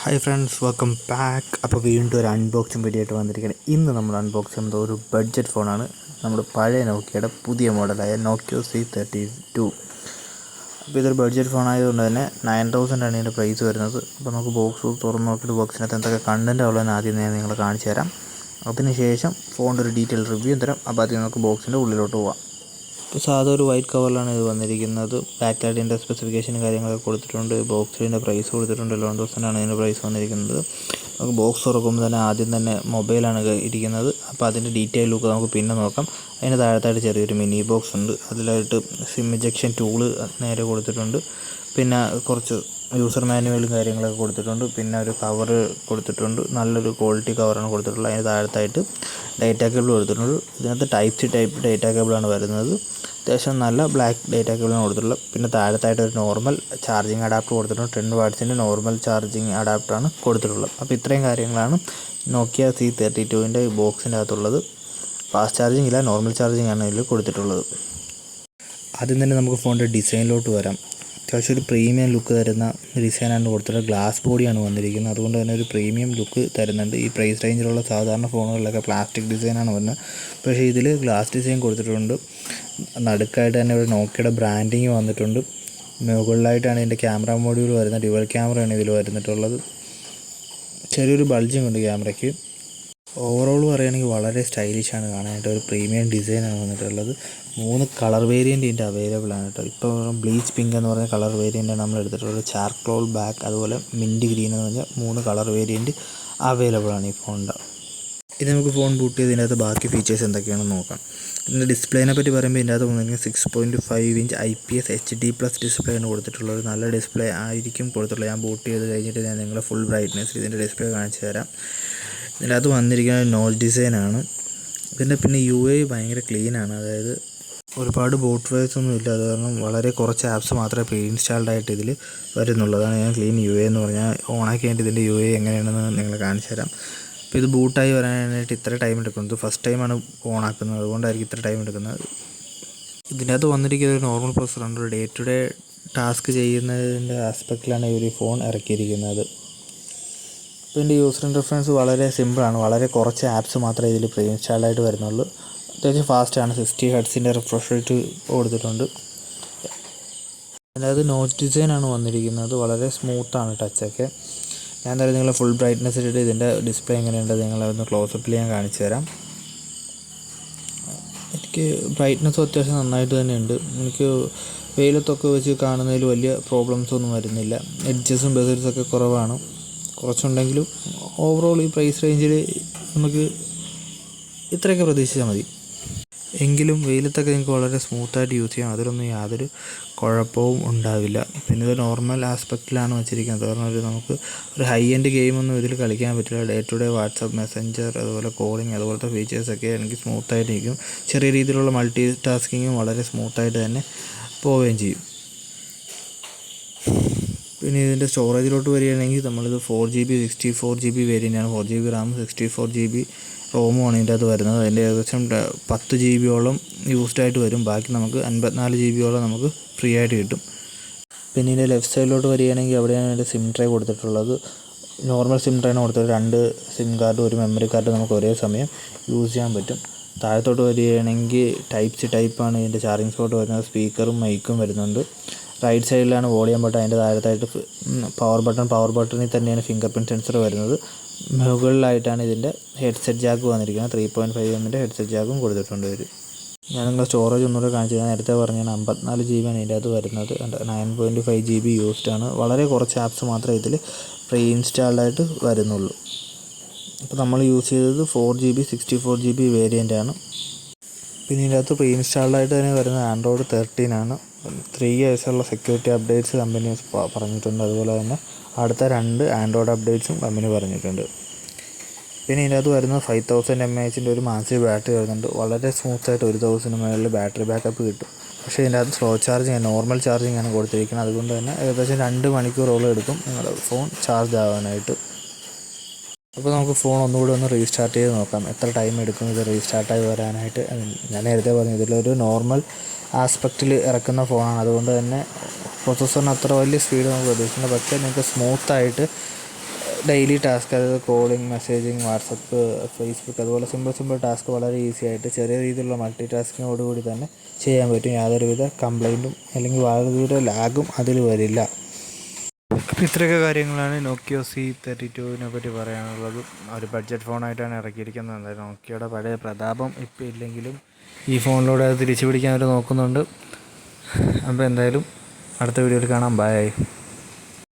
Hi friends, welcome back. അപ്പോൾ വീണ്ടും ഒരു അൺബോക്സിങ് വീഡിയോ ആയിട്ട് വന്നിരിക്കുകയാണ്. ഇന്ന് നമ്മൾ അൺബോക്സ് ചെയ്യുന്നത് ഒരു ബഡ്ജറ്റ് ഫോണാണ്. നമ്മുടെ പഴയ നോക്കിയയുടെ പുതിയ മോഡലായ നോക്കിയോ C32. അപ്പോൾ ഇതൊരു ബഡ്ജറ്റ് ഫോൺ ആയതുകൊണ്ട് തന്നെ 9000 ആണ് ഇതിൻ്റെ പ്രൈസ് വരുന്നത്. അപ്പോൾ നമുക്ക് ബോക്സ് തുറന്ന് നോക്കിയിട്ട് ബോക്സിനകത്ത് എന്തൊക്കെ കണ്ടൻറ്റ് ഉള്ളതെന്ന് ആദ്യം ഞാൻ നിങ്ങളെ കാണിച്ചു തരാം. അതിനുശേഷം ഫോണിൻ്റെ ഒരു ഡീറ്റെയിൽ റിവ്യൂ തരാം. അപ്പോൾ ആദ്യം നമുക്ക് ബോക്സിൻ്റെ ഉള്ളിലോട്ട് പോവാം. ഇപ്പോൾ സാധാ ഒരു വൈറ്റ് കവറിലാണ് ഇത് വന്നിരിക്കുന്നത്. ബാക്കിലായിട്ട് ഇതിൻ്റെ സ്പെസിഫിക്കേഷനും കാര്യങ്ങളൊക്കെ കൊടുത്തിട്ടുണ്ട്. ബോക്സിൻ്റെ പ്രൈസ് കൊടുത്തിട്ടുണ്ട്. 11,000 ആണ് ഇതിൻ്റെ പ്രൈസ് വന്നിരിക്കുന്നത്. നമുക്ക് ബോക്സ് തുറക്കുമ്പോൾ തന്നെ ആദ്യം തന്നെ മൊബൈലാണ് ഇരിക്കുന്നത്. അപ്പോൾ അതിൻ്റെ ഡീറ്റെയിൽ ലുക്ക് നമുക്ക് പിന്നെ നോക്കാം. അതിന് താഴത്തായിട്ട് ചെറിയൊരു മിനി ബോക്സ് ഉണ്ട്. അതിലായിട്ട് സിം ഇജക്ഷൻ ടൂള് നേരെ കൊടുത്തിട്ടുണ്ട്. പിന്നെ കുറച്ച് യൂസർ മാനുവലും കാര്യങ്ങളൊക്കെ കൊടുത്തിട്ടുണ്ട്. പിന്നെ ഒരു കവർ കൊടുത്തിട്ടുണ്ട്. നല്ലൊരു ക്വാളിറ്റി കവറാണ് കൊടുത്തിട്ടുള്ളത്. അതിന് താഴത്തായിട്ട് ഡേറ്റാ കേബിൾ കൊടുത്തിട്ടുണ്ട്. ഇതിനകത്ത് ടൈപ്പ് ഡേറ്റാ കേബിളാണ് വരുന്നത്. അത്യാവശ്യം നല്ല ബ്ലാക്ക് ഡേറ്റാ കേബിളാണ് കൊടുത്തിട്ടുള്ളത്. പിന്നെ താഴത്തായിട്ട് ഒരു നോർമൽ ചാർജിങ് അഡാപ്റ്റർ കൊടുത്തിട്ടുണ്ട്. 10 വാട്ട്സിൻ്റെ നോർമൽ ചാർജിങ് അഡാപ്റ്ററാണ് കൊടുത്തിട്ടുള്ളത്. അപ്പോൾ ഇത്രയും കാര്യങ്ങളാണ് നോക്കിയ C32ൻ്റെ ബോക്സിൻ്റെ അകത്തുള്ളത്. ഫാസ്റ്റ് ചാർജിങ് ഇല്ല, നോർമൽ ചാർജിങ് ആണ് ഇതിൽ കൊടുത്തിട്ടുള്ളത്. ആദ്യം തന്നെ നമുക്ക് ഫോണിൻ്റെ ഡിസൈനിലോട്ട് വരാം. അത്യാവശ്യം ഒരു പ്രീമിയം ലുക്ക് തരുന്ന ഡിസൈനാണ് കൊടുത്തിട്ടുള്ളത്. ഗ്ലാസ് ബോഡിയാണ് വന്നിരിക്കുന്നത്. അതുകൊണ്ട് തന്നെ ഒരു പ്രീമിയം ലുക്ക് തരുന്നുണ്ട്. ഈ പ്രൈസ് റേഞ്ചിലുള്ള സാധാരണ ഫോണുകളിലൊക്കെ പ്ലാസ്റ്റിക് ഡിസൈനാണ് വരുന്നത്. പക്ഷേ ഇതിൽ ഗ്ലാസ് ഡിസൈൻ കൊടുത്തിട്ടുണ്ട്. നടുക്കായിട്ട് തന്നെ ഒരു നോക്കിയുടെ ബ്രാൻഡിങ് വന്നിട്ടുണ്ട്. മുകളിലായിട്ടാണ് ഇതിൻ്റെ ക്യാമറ മോഡ്യൂൾ വരുന്നത്. ഡ്യുവൽ ക്യാമറയാണ് ഇതിൽ വരുന്നിട്ടുള്ളത്. ചെറിയൊരു ബൾജിങ് ഉണ്ട് ക്യാമറയ്ക്ക്. ഓവറോൾ പറയുകയാണെങ്കിൽ വളരെ സ്റ്റൈലിഷാണ് കാണാനായിട്ട്. ഒരു പ്രീമിയം ഡിസൈനാണ് വന്നിട്ടുള്ളത്. 3 കളർ വേരിയൻ്റ് ഇതിൻ്റെ അവൈലബിൾ ആണ് കേട്ടോ. ഇപ്പോൾ ബ്ലീച്ച് പിങ്ക് എന്ന് പറഞ്ഞ കളർ വേരിയൻ്റാണ് നമ്മൾ എടുത്തിട്ടുള്ളത്. ചാർക്കോൾ ബ്ലാക്ക്, അതുപോലെ മിൻറ്റ് ഗ്രീൻ എന്ന് പറഞ്ഞാൽ 3 കളർ വേരിയൻറ്റ് അവൈലബിൾ ആണ് ഈ ഫോണിൻ്റെ. ഇത് നമുക്ക് ഫോൺ ബൂട്ട് ചെയ്ത് ഇതിനകത്ത് ബാക്കി ഫീച്ചേഴ്സ് എന്തൊക്കെയാണെന്ന് നോക്കാം. ഇതിൻ്റെ ഡിസ്പ്ലേനെ പറ്റി പറയുമ്പോൾ ഇതിൻ്റെ അകത്ത് വന്നിരിക്കുന്നത് 6.5 ഇഞ്ച് IPS HD+ ഡിസ്പ്ലേ ആണ് കൊടുത്തിട്ടുള്ളത്. നല്ല ഡിസ്പ്ലേ ആയിരിക്കും കൊടുത്തിട്ടുള്ളത്. ഞാൻ ബൂട്ട് ചെയ്ത് കഴിഞ്ഞിട്ട് ഞാൻ നിങ്ങളെ ഫുൾ ബ്രൈറ്റ്നസ് ഇതിൻ്റെ ഡിസ്പ്ലേ കാണിച്ചു തരാം. ഇതിൻ്റെ അകത്ത് വന്നിരിക്കുന്നത് നോച്ച് ഡിസൈനാണ്. ഇതിൻ്റെ പിന്നെ UI ഭയങ്കര ക്ലീനാണ്. അതായത് ഒരുപാട് ബോട്ട് വേഴ്സ് ഒന്നും ഇല്ല. അത് കാരണം വളരെ കുറച്ച് ആപ്സ് മാത്രമേ പ്രീ ഇൻസ്റ്റാൾഡ് ആയിട്ട് ഇതിൽ വരുന്നുള്ളൂ. അതാണ് ഞാൻ ക്ലീൻ UI എന്ന് പറഞ്ഞാൽ. ഓണാക്കി കഴിഞ്ഞിട്ട് ഇതിൻ്റെ UI എങ്ങനെയാണെന്ന് നിങ്ങളെ കാണിച്ചു തരാം. അപ്പോൾ ഇത് ബൂട്ടായി വരാനായിട്ട് ഇത്ര ടൈം എടുക്കുന്നത്. ഫസ്റ്റ് ടൈമാണ് ഓണാക്കുന്നത്, അതുകൊണ്ടായിരിക്കും ഇത്ര ടൈം എടുക്കുന്നത്. ഇതിൻ്റെ അകത്ത് വന്നിരിക്കുന്നത് ഒരു നോർമൽ പ്രൊസസ്സറാണ്. ഒരു ഡേ ടു ഡേ ടാസ്ക് ചെയ്യുന്നതിൻ്റെ ആസ്പെക്റ്റിലാണ് ഈ ഒരു ഫോൺ ഇറക്കിയിരിക്കുന്നത്. അപ്പോൾ ഇതിൻ്റെ യൂസർ ഇൻ്റർഫേസ് വളരെ സിമ്പിളാണ്. വളരെ കുറച്ച് ആപ്സ് മാത്രമേ ഇതിൽ പ്രീ ഇൻസ്റ്റാൾഡ് ആയിട്ട് വരുന്നുള്ളൂ. അത്യാവശ്യം ഫാസ്റ്റാണ്. 60 ഹെർട്സിൻ്റെ റിഫ്രഷ് റേറ്റ് കൊടുത്തിട്ടുണ്ട്. അതായത് നോച്ച് ഡിസൈനാണ് വന്നിരിക്കുന്നത്. വളരെ സ്മൂത്താണ് ടച്ചൊക്കെ. ഞാൻ എന്തായാലും നിങ്ങളെ ഫുൾ ബ്രൈറ്റ്നസ് ഇട്ടിട്ട് ഇതിൻ്റെ ഡിസ്പ്ലേ എങ്ങനെയുണ്ട് നിങ്ങളൊന്ന് ക്ലോസപ്പിൽ ഞാൻ കാണിച്ചു തരാം. എനിക്ക് ബ്രൈറ്റ്നസ്സും അത്യാവശ്യം നന്നായിട്ട് തന്നെ ഉണ്ട്. എനിക്ക് വെയിലത്തൊക്കെ വെച്ച് കാണുന്നതിൽ വലിയ പ്രോബ്ലംസ് ഒന്നും വരുന്നില്ല. എഡ്ജസും ബെസൽസൊക്കെ കുറവാണ്. കുറച്ചുണ്ടെങ്കിലും ഓവറോൾ ഈ പ്രൈസ് റേഞ്ചിൽ നമുക്ക് ഇത്രയൊക്കെ പ്രതീക്ഷിച്ചാൽ മതി. എങ്കിലും വെയിലത്തൊക്കെ നിങ്ങൾക്ക് വളരെ സ്മൂത്തായിട്ട് യൂസ് ചെയ്യാം. അതിലൊന്നും യാതൊരു കുഴപ്പവും ഉണ്ടാവില്ല. പിന്നെ ഇത് നോർമൽ ആസ്പെക്റ്റിലാണ് വെച്ചിരിക്കുന്നത്. കാരണം നമുക്ക് ഒരു ഹൈ എൻഡ് ഗെയിമൊന്നും ഇതിൽ കളിക്കാൻ പറ്റില്ല. Day to day WhatsApp, messenger, അതുപോലെ കോളിംഗ്, അതുപോലത്തെ ഫീച്ചേഴ്സൊക്കെ എനിക്ക് സ്മൂത്തായിട്ടിരിക്കും. ചെറിയ രീതിയിലുള്ള മൾട്ടി ടാസ്കിങ്ങും വളരെ സ്മൂത്തായിട്ട് തന്നെ പോവുകയും ചെയ്യും. പിന്നെ ഇതിൻ്റെ സ്റ്റോറേജിലോട്ട് വരികയാണെങ്കിൽ നമ്മളിത് 4GB 64GB വേരിയൻ്റാണ്. 4GB Ram 64GB റോമുമാണ് ഇതിൻ്റെ അകത്ത് വരുന്നത്. അതിൻ്റെ ഏകദേശം 10 GB യൂസ്ഡ് ആയിട്ട് വരും. ബാക്കി നമുക്ക് 54 GB നമുക്ക് ഫ്രീ ആയിട്ട് കിട്ടും. പിന്നെ ഇതിൻ്റെ ലെഫ്റ്റ് സൈഡിലോട്ട് വരികയാണെങ്കിൽ അവിടെയാണ് ഇതിൻ്റെ സിം ട്രേ കൊടുത്തിട്ടുള്ളത്. നോർമൽ സിം ട്രേയാണ് കൊടുത്തത്. 2 സിം കാർഡ്, ഒരു മെമ്മറി കാർഡ് നമുക്ക് ഒരേ സമയം യൂസ് ചെയ്യാൻ പറ്റും. താഴത്തോട്ട് വരികയാണെങ്കിൽ ടൈപ്പാണ് ഇതിൻ്റെ ചാർജിങ് സ്പോട്ട് വരുന്നത്. സ്പീക്കറും മൈക്കും വരുന്നുണ്ട്. റൈറ്റ് സൈഡിലാണ് വോളിയം ബട്ടൺ. അതിൻ്റെ താഴത്തായിട്ട് പവർ ബട്ടണിൽ തന്നെയാണ് ഫിംഗർ പ്രിൻറ്റ് സെൻസർ വരുന്നത്. മുകളിലായിട്ടാണ് ഇതിൻ്റെ ഹെഡ്സെറ്റ് ജാക്ക് വന്നിരിക്കുന്നത്. 3.5mm ഹെഡ്സെറ്റ് ജാക്കും കൊടുത്തിട്ടുണ്ട് ഇവർ. ഞാൻ നിങ്ങൾ സ്റ്റോറേജ് ഒന്നുകൂടെ കാണിച്ചു തരാം. നേരത്തെ പറഞ്ഞാൽ 54 GB ആണ് ഇതിൻ്റെ അകത്ത് വരുന്നത്. 9.5 GB യൂസ്ഡ് ആണ്. വളരെ കുറച്ച് ആപ്സ് മാത്രമേ ഇതിൽ പ്രീ ഇൻസ്റ്റാൾഡ് ആയിട്ട് വരുന്നുള്ളൂ. അപ്പോൾ നമ്മൾ യൂസ് ചെയ്തത് 4GB 64GB വേരിയൻ്റാണ്. പിന്നെ ഇതിൻ്റെ അകത്ത് പ്രീ ഇൻസ്റ്റാൾഡ് ആയിട്ട് തന്നെ വരുന്നത് Android 13 ആണ്. 3 yearsഉള്ള സെക്യൂരിറ്റി അപ്ഡേറ്റ്സ് കമ്പനി പറഞ്ഞിട്ടുണ്ട്. അതുപോലെ തന്നെ അടുത്ത 2 ആൻഡ്രോയിഡ് അപ്ഡേറ്റ്സും കമ്പനി പറഞ്ഞിട്ടുണ്ട്. പിന്നെ ഇതിനകത്ത് വരുന്നത് 5000 mAh ഒരു മാസീവ് ബാറ്ററി വരുന്നുണ്ട്. വളരെ സ്മൂത്തായിട്ട് 1000 മുകളിൽ ബാറ്ററി ബാക്കപ്പ് കിട്ടും. പക്ഷേ ഇതിൻ്റെ അകത്ത് സ്ലോ ചാർജിങ്, നോർമൽ ചാർജിങ് ആണ് കൊടുത്തിരിക്കുന്നത്. അതുകൊണ്ട് തന്നെ ഏകദേശം 2 മണിക്കൂറോളം എടുക്കും നിങ്ങളുടെ ഫോൺ ചാർജ് ആവാനായിട്ട്. അപ്പോൾ നമുക്ക് ഫോൺ ഒന്നുകൂടി ഒന്ന് റീസ്റ്റാർട്ട് ചെയ്ത് നോക്കാം. എത്ര ടൈം എടുക്കും ഇത് റീസ്റ്റാർട്ടായി വരാനായിട്ട്. ഞാൻ നേരത്തെ പറഞ്ഞു ഇതിലൊരു നോർമൽ ആസ്പെക്റ്റിൽ ഇറക്കുന്ന ഫോണാണ്. അതുകൊണ്ട് തന്നെ പ്രോസസ്സറിന് അത്ര വലിയ സ്പീഡ് നമുക്ക് പ്രതീക്ഷിക്കുന്നത്. പക്ഷേ നിങ്ങൾക്ക് സ്മൂത്തായിട്ട് ഡെയിലി ടാസ്ക്, അതായത് കോളിംഗ്, മെസ്സേജിങ്, വാട്സപ്പ്, ഫേസ്ബുക്ക്, അതുപോലെ സിമ്പിൾ ടാസ്ക് വളരെ ഈസി ആയിട്ട് ചെറിയ രീതിയിലുള്ള മൾട്ടി ടാസ്കിങ്ങോടുകൂടി തന്നെ ചെയ്യാൻ പറ്റും. യാതൊരുവിധ കംപ്ലൈൻറ്റും അല്ലെങ്കിൽ യാതൊരുവിധ ലാഗും അതിൽ വരില്ല. ഇത്രയൊക്കെ കാര്യങ്ങളാണ് നോക്കിയോ C32 പറ്റി പറയാനുള്ളത്. ഒരു ബഡ്ജറ്റ് ഫോണായിട്ടാണ് ഇറക്കിയിരിക്കുന്നത്. നോക്കിയോയുടെ പഴയ പ്രതാപം ഇപ്പോൾ ഇല്ലെങ്കിലും ഈ ഫോണിലൂടെ അത് തിരിച്ചു പിടിക്കാൻ അവർ നോക്കുന്നുണ്ട്. അപ്പോൾ എന്തായാലും അടുത്ത വീഡിയോയിൽ കാണാം. ബൈ.